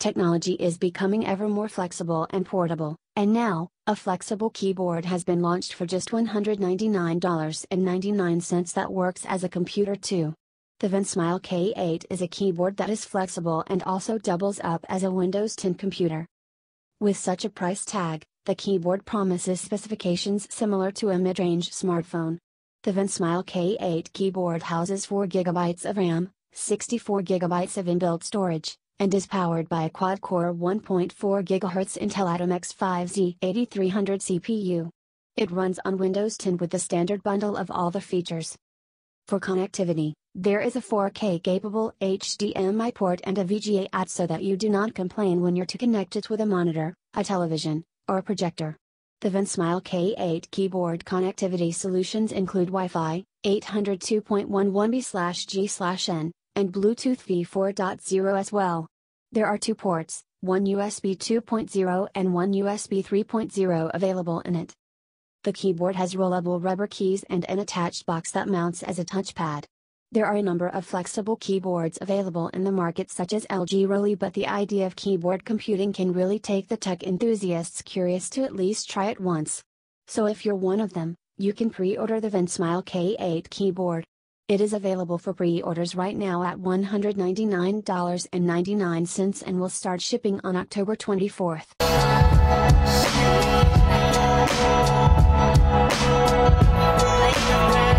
Technology is becoming ever more flexible and portable, and now, a flexible keyboard has been launched for just $199.99 that works as a computer too. The Vensmile K8 is a keyboard that is flexible and also doubles up as a Windows 10 computer. With such a price tag, the keyboard promises specifications similar to a mid-range smartphone. The Vensmile K8 keyboard houses 4 GB of RAM, 64 GB of inbuilt storage, and is powered by a quad-core 1.4 GHz Intel Atom X5Z 8300 CPU. It runs on Windows 10 with the standard bundle of all the features. For connectivity, there is a 4K-capable HDMI port and a VGA out so that you do not complain when you're to connect it with a monitor, a television, or a projector. The Vensmile K8 keyboard connectivity solutions include Wi-Fi, 802.11b/g/n, and Bluetooth v4.0 as well. There are 2 ports, one USB 2.0 and one USB 3.0 available in it. The keyboard has rollable rubber keys and an attached box that mounts as a touchpad. There are a number of flexible keyboards available in the market such as LG Rolly, but the idea of keyboard computing can really take the tech enthusiasts curious to at least try it once. So if you're one of them, you can pre-order the Vensmile K8 keyboard. It is available for pre-orders right now at $199.99 and will start shipping on October 24th. Like